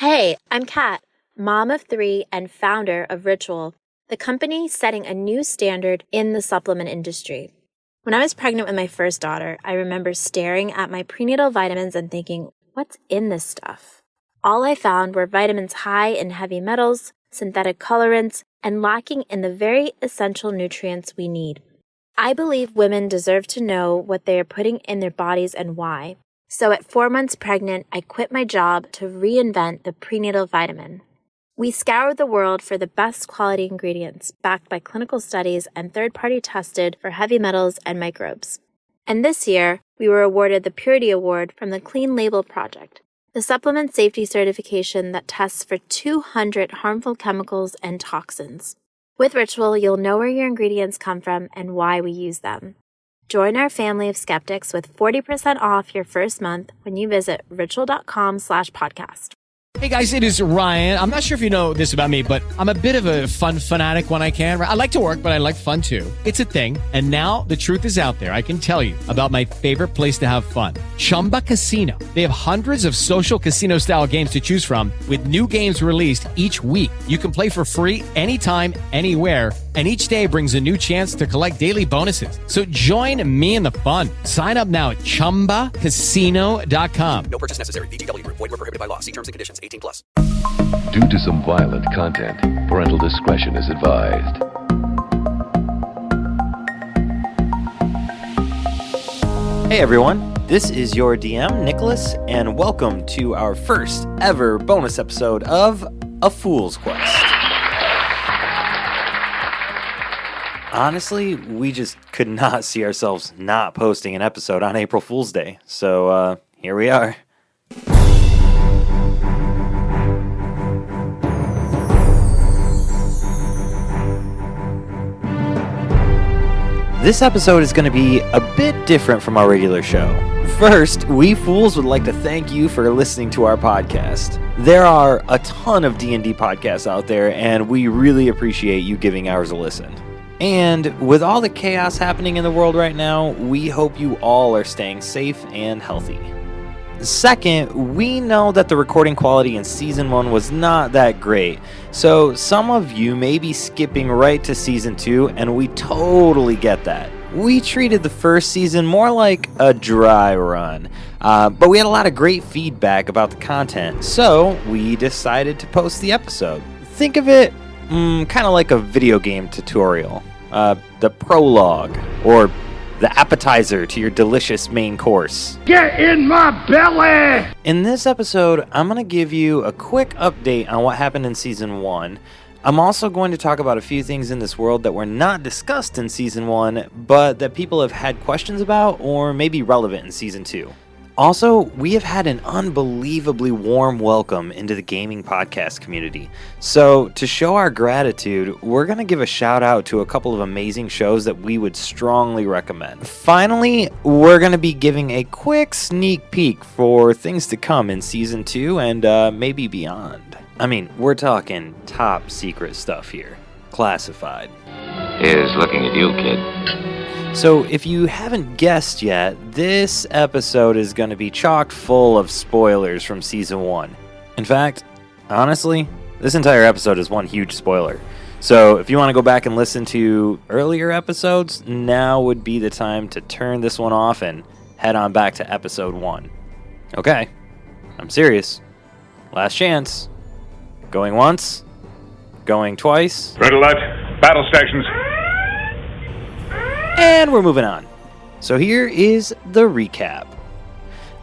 Hey, I'm Kat, mom of 3 and founder of Ritual, the company setting a new standard in the supplement industry. When I was pregnant with my first daughter, I remember staring at my prenatal vitamins and thinking, what's in this stuff? All I found were vitamins high in heavy metals, synthetic colorants, and lacking in the very essential nutrients we need. I believe women deserve to know what they are putting in their bodies and why. So at 4 months pregnant, I quit my job to reinvent the prenatal vitamin. We scoured the world for the best quality ingredients, backed by clinical studies and third-party tested for heavy metals and microbes. And this year, we were awarded the Purity Award from the Clean Label Project, the supplement safety certification that tests for 200 harmful chemicals and toxins. With Ritual, you'll know where your ingredients come from and why we use them. Join our family of skeptics with 40% off your first month when you visit ritual.com/podcast. Hey guys, it is Ryan. I'm not sure if you know this about me, but I'm a bit of a fun fanatic when I can. I like to work, but I like fun too. It's a thing. And now the truth is out there. I can tell you about my favorite place to have fun. Chumba Casino. They have hundreds of social casino style games to choose from with new games released each week. You can play for free anytime, anywhere. And each day brings a new chance to collect daily bonuses. So join me in the fun. Sign up now at ChumbaCasino.com. No purchase necessary. VGW Group. Void where prohibited by law. See terms and conditions. 18+. Due to some violent content, parental discretion is advised. Hey everyone, this is your DM, Nicholas, and welcome to our first ever bonus episode of A Fool's Quest. Honestly, we just could not see ourselves not posting an episode on April Fool's Day, so here we are. This episode is going to be a bit different from our regular show. First, we fools would like to thank you for listening to our podcast. There are a ton of D&D podcasts out there, and we really appreciate you giving ours a listen. And with all the chaos happening in the world right now, we hope you all are staying safe and healthy. Second, we know that the recording quality in Season 1 was not that great, so some of you may be skipping right to Season 2, and we totally get that. We treated the first season more like a dry run, but we had a lot of great feedback about the content, so we decided to post the episode. Think of it kind of like a video game tutorial, the prologue, or the appetizer to your delicious main course. Get in my belly! In this episode, I'm going to give you a quick update on what happened in Season 1. I'm also going to talk about a few things in this world that were not discussed in Season 1, but that people have had questions about or may be relevant in Season 2. Also, we have had an unbelievably warm welcome into the gaming podcast community. So, to show our gratitude, we're going to give a shout out to a couple of amazing shows that we would strongly recommend. Finally, we're going to be giving a quick sneak peek for things to come in Season 2 and maybe beyond. I mean, we're talking top secret stuff here. Classified. Here's looking at you, kid. So, if you haven't guessed yet, this episode is going to be chock full of spoilers from Season 1. In fact, honestly, this entire episode is one huge spoiler. So, if you want to go back and listen to earlier episodes, now would be the time to turn this one off and head on back to Episode 1. Okay, I'm serious. Last chance. Going once. Going twice. Red alert. Battle stations. And we're moving on. So here is the recap.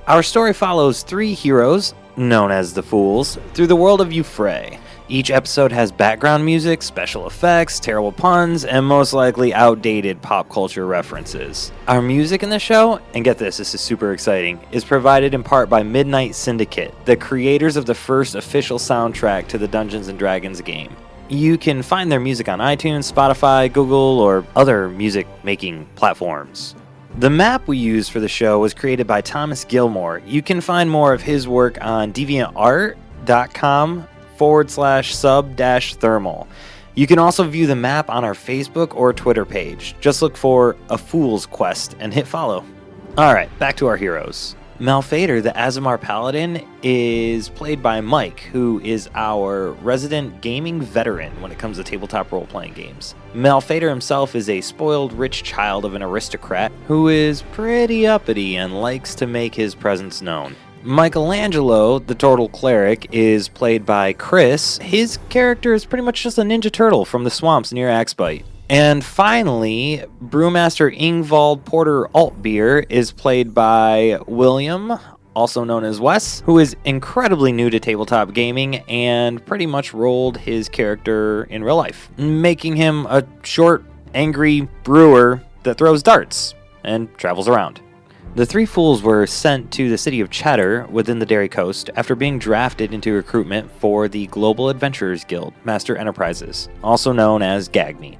Our story follows 3 heroes, known as the Fools, through the world of Euphrai. Each episode has background music, special effects, terrible puns, and most likely outdated pop culture references. Our music in the show, and get this is super exciting, is provided in part by Midnight Syndicate, the creators of the first official soundtrack to the Dungeons & Dragons game. You can find their music on iTunes, Spotify, Google, or other music-making platforms. The map we used for the show was created by Thomas Gilmore. You can find more of his work on deviantart.com/sub-thermal. You can also view the map on our Facebook or Twitter page. Just look for A Fool's Quest and hit follow. Alright, back to our heroes. Malphader, the Aasimar Paladin, is played by Mike, who is our resident gaming veteran when it comes to tabletop role-playing games. Malphader himself is a spoiled rich child of an aristocrat who is pretty uppity and likes to make his presence known. Michelangelo, the Turtle Cleric, is played by Chris. His character is pretty much just a ninja turtle from the swamps near Axbite. And finally, Brewmaster Ingvald Porter Altbeer is played by William, also known as Wes, who is incredibly new to tabletop gaming and pretty much rolled his character in real life, making him a short, angry brewer that throws darts and travels around. The three fools were sent to the city of Cheddar within the Dairy Coast after being drafted into recruitment for the Global Adventurers Guild, Master Enterprises, also known as GAGME.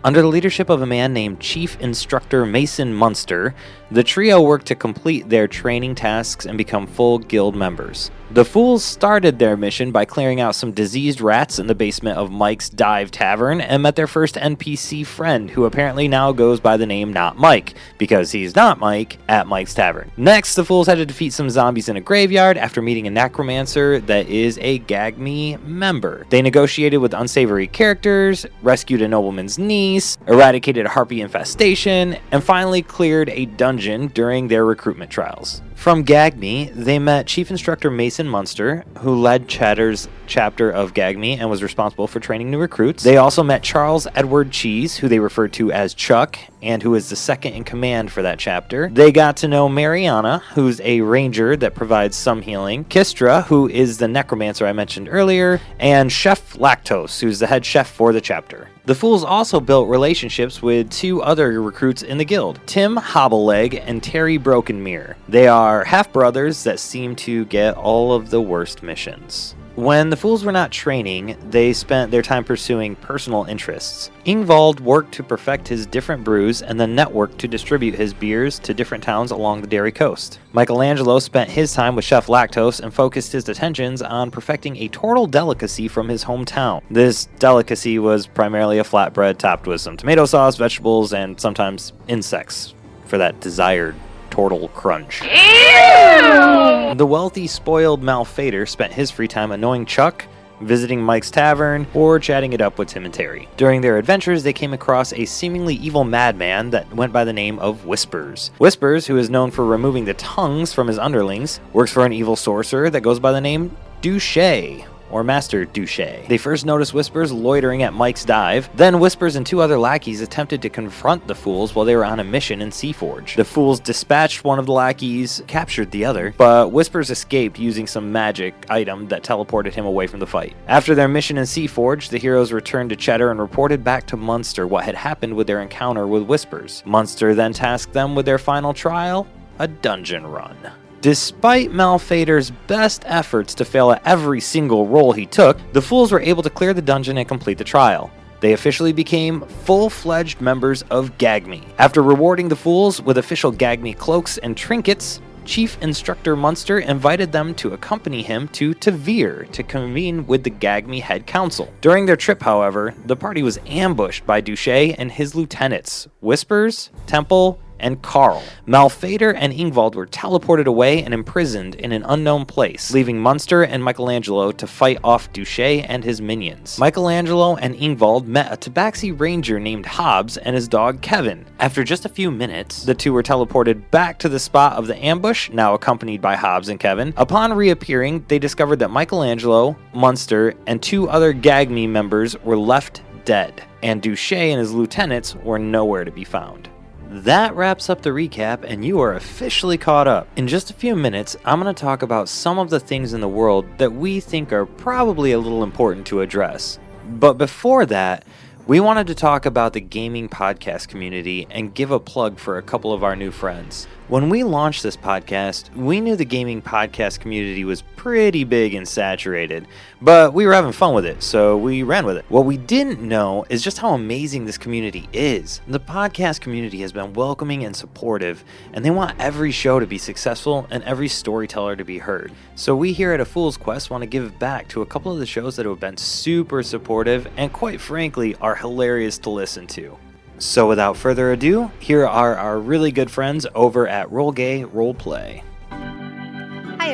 Under the leadership of a man named Chief Instructor Mason Munster, the trio worked to complete their training tasks and become full guild members. The fools started their mission by clearing out some diseased rats in the basement of Mike's Dive Tavern and met their first NPC friend, who apparently now goes by the name Not Mike, because he's not Mike at Mike's Tavern. Next, the fools had to defeat some zombies in a graveyard after meeting a necromancer that is a GAGME member. They negotiated with unsavory characters, rescued a nobleman's niece, eradicated a harpy infestation, and finally cleared a dungeon during their recruitment trials. From GAGME, they met Chief Instructor Mason Munster, who led Cheddar's chapter of GAGME and was responsible for training new recruits. They also met Charles Edward Cheese, who they referred to as Chuck, and who is the second in command for that chapter. They got to know Mariana, who's a ranger that provides some healing, Kistra, who is the necromancer I mentioned earlier, and Chef Lactose, who's the head chef for the chapter. The fools also built relationships with two other recruits in the guild, Tim Hobbleleg and Terry Brokenmere. They are half-brothers that seem to get all of the worst missions. When the fools were not training, they spent their time pursuing personal interests. Ingvald worked to perfect his different brews and then networked to distribute his beers to different towns along the Dairy Coast. Michelangelo spent his time with Chef Lactose and focused his attentions on perfecting a turtle delicacy from his hometown. This delicacy was primarily a flatbread topped with some tomato sauce, vegetables, and sometimes insects for that desired turtle crunch. Ew! The wealthy, spoiled Malphader spent his free time annoying Chuck, visiting Mike's Tavern, or chatting it up with Tim and Terry. During their adventures, they came across a seemingly evil madman that went by the name of Whispers. Whispers, who is known for removing the tongues from his underlings, works for an evil sorcerer that goes by the name Douche, or Master Douche. They first noticed Whispers loitering at Mike's Dive. Then Whispers and two other lackeys attempted to confront the fools while they were on a mission in Seaforge. The fools dispatched one of the lackeys, captured the other, but Whispers escaped using some magic item that teleported him away from the fight. After their mission in Seaforge, the heroes returned to Cheddar and reported back to Munster what had happened with their encounter with Whispers. Munster then tasked them with their final trial, a dungeon run. Despite Malphader's best efforts to fail at every single roll he took, the fools were able to clear the dungeon and complete the trial. They officially became full-fledged members of GAGME. After rewarding the fools with official GAGME cloaks and trinkets, Chief Instructor Munster invited them to accompany him to Tavir to convene with the GAGME head council. During their trip, however, the party was ambushed by Douche and his lieutenants, Whispers, Temple, and Carl. Malphader and Ingvald were teleported away and imprisoned in an unknown place, leaving Munster and Michelangelo to fight off Douche and his minions. Michelangelo and Ingvald met a Tabaxi ranger named Hobbs and his dog Kevin. After just a few minutes, the two were teleported back to the spot of the ambush, now accompanied by Hobbs and Kevin. Upon reappearing, they discovered that Michelangelo, Munster, and two other GAGME members were left dead, and Douche and his lieutenants were nowhere to be found. That wraps up the recap, and you are officially caught up. In just a few minutes, I'm going to talk about some of the things in the world that we think are probably a little important to address. But before that, we wanted to talk about the gaming podcast community and give a plug for a couple of our new friends. When we launched this podcast, we knew the gaming podcast community was pretty big and saturated, but we were having fun with it, so we ran with it. What we didn't know is just how amazing this community is. The podcast community has been welcoming and supportive, and they want every show to be successful and every storyteller to be heard. So we here at A Fool's Quest want to give back to a couple of the shows that have been super supportive and quite frankly are hilarious to listen to. So without further ado, here are our really good friends over at Roll Gay Roleplay.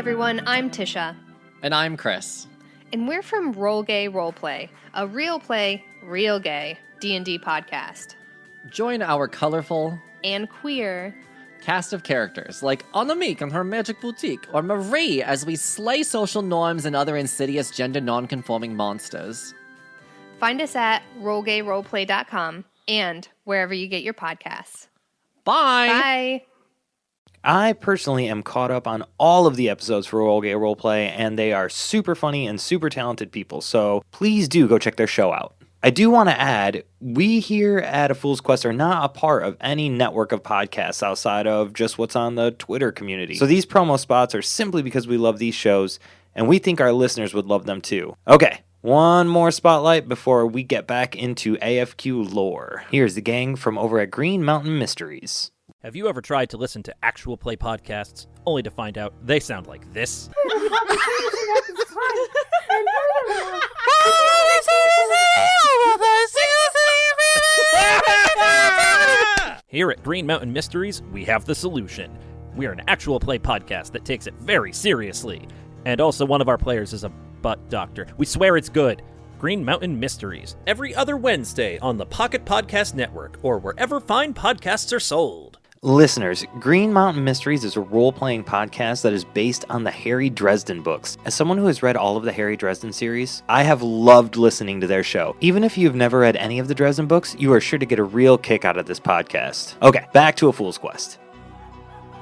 everyone, I'm Tisha. And I'm Chris. And we're from Roll Gay Roleplay, a real play, real gay D&D podcast. Join our colorful and queer cast of characters like Annemiek and her magic boutique, or Marie as we slay social norms and other insidious gender non-conforming monsters. Find us at rollgayroleplay.com and wherever you get your podcasts. Bye! Bye! I personally am caught up on all of the episodes for Roll Gay Roleplay, and they are super funny and super talented people, so please do go check their show out. I do want to add, we here at A Fool's Quest are not a part of any network of podcasts outside of just what's on the Twitter community. So these promo spots are simply because we love these shows, and we think our listeners would love them too. Okay, one more spotlight before we get back into AFQ lore. Here's the gang from over at Green Mountain Mysteries. Have you ever tried to listen to actual play podcasts only to find out they sound like this? Here at Green Mountain Mysteries, we have the solution. We are an actual play podcast that takes it very seriously. And also one of our players is a butt doctor. We swear it's good. Green Mountain Mysteries, every other Wednesday on the Pocket Podcast Network or wherever fine podcasts are sold. Listeners, Green Mountain Mysteries is a role-playing podcast that is based on the Harry Dresden books. As someone who has read all of the Harry Dresden series, I have loved listening to their show. Even if you've never read any of the Dresden books, you are sure to get a real kick out of this podcast. Okay, back to A Fool's Quest.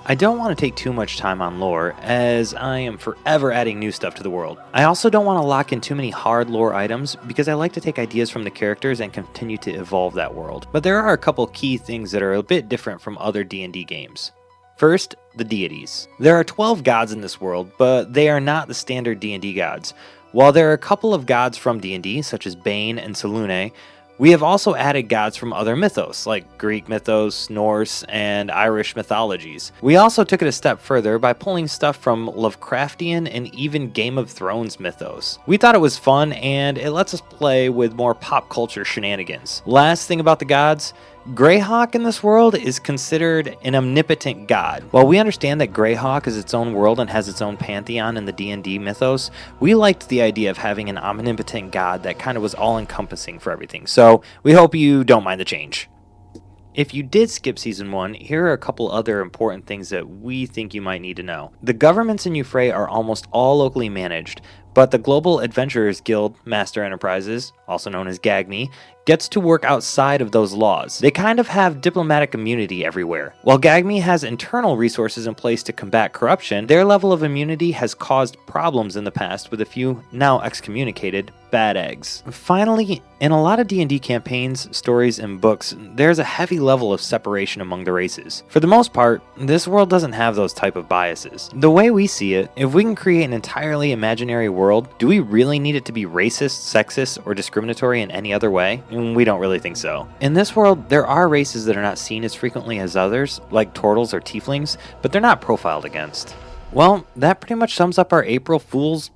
I don't want to take too much time on lore, as I am forever adding new stuff to the world. I also don't want to lock in too many hard lore items, because I like to take ideas from the characters and continue to evolve that world. But there are a couple key things that are a bit different from other D&D games. First, the deities. There are 12 gods in this world, but they are not the standard D&D gods. While there are a couple of gods from D&D, such as Bane and Selûne, we have also added gods from other mythos, like Greek mythos, Norse, and Irish mythologies. We also took it a step further by pulling stuff from Lovecraftian and even Game of Thrones mythos. We thought it was fun, and it lets us play with more pop culture shenanigans. Last thing about the gods, Greyhawk in this world is considered an omnipotent god. While we understand that Greyhawk is its own world and has its own pantheon in the D&D mythos, we liked the idea of having an omnipotent god that kind of was all-encompassing for everything, so we hope you don't mind the change. If you did skip Season 1, here are a couple other important things that we think you might need to know. The governments in Euphrai are almost all locally managed, but the Global Adventurers Guild, Master Enterprises, also known as GAGME, gets to work outside of those laws. They kind of have diplomatic immunity everywhere. While GAGME has internal resources in place to combat corruption, their level of immunity has caused problems in the past with a few, now excommunicated, bad eggs. Finally, in a lot of D&D campaigns, stories, and books, there's a heavy level of separation among the races. For the most part, this world doesn't have those type of biases. The way we see it, if we can create an entirely imaginary world, do we really need it to be racist, sexist, or discriminatory in any other way? We don't really think so. In this world, there are races that are not seen as frequently as others, like turtles or tieflings, but they're not profiled against. Well, that pretty much sums up our April Fool's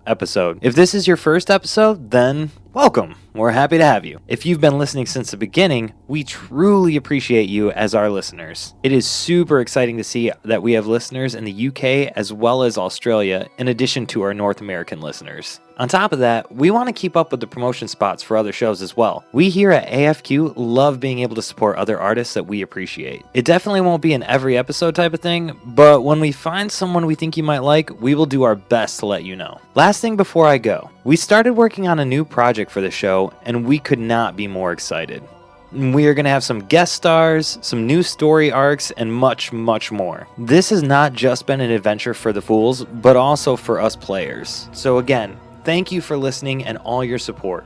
episode. If this is your first episode, then welcome. We're happy to have you. If you've been listening since the beginning, we truly appreciate you as our listeners. It is super exciting to see that we have listeners in the UK as well as Australia, in addition to our North American listeners. On top of that, we want to keep up with the promotion spots for other shows as well. We here at AFQ love being able to support other artists that we appreciate. It definitely won't be an every episode type of thing, but when we find someone we think you might like, we will do our best to let you know. Last thing before I go, we started working on a new project for the show, and we could not be more excited. We are going to have some guest stars, some new story arcs, and much, much more. This has not just been an adventure for the Fools, but also for us players. So again, thank you for listening and all your support.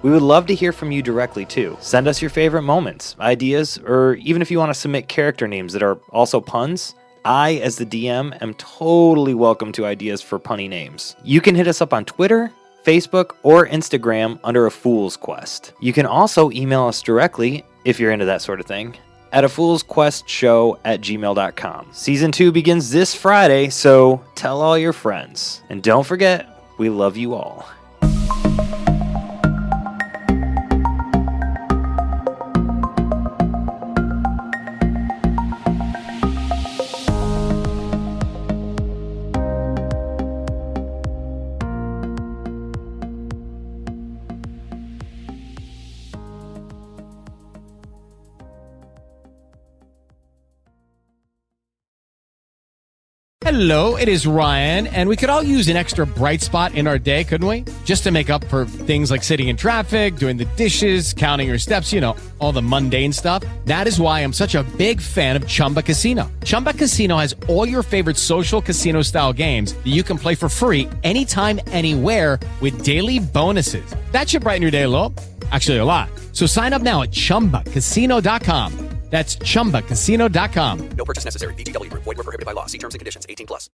We would love to hear from you directly too. Send us your favorite moments, ideas, or even if you want to submit character names that are also puns, I, as the DM, am totally welcome to ideas for punny names. You can hit us up on Twitter, Facebook, or Instagram under A Fool's Quest. You can also email us directly, if you're into that sort of thing, at afoolsquestshow@gmail.com. Season 2 begins this Friday, so tell all your friends. And don't forget, we love you all. Hello, it is Ryan, and we could all use an extra bright spot in our day, couldn't we? Just to make up for things like sitting in traffic, doing the dishes, counting your steps, all the mundane stuff. That is why I'm such a big fan of Chumba Casino. Chumba Casino has all your favorite social casino-style games that you can play for free anytime, anywhere with daily bonuses. That should brighten your day a little. Actually, a lot. So sign up now at ChumbaCasino.com. That's ChumbaCasino.com. No purchase necessary. VGW Group. Void where prohibited by law. See terms and conditions. 18+.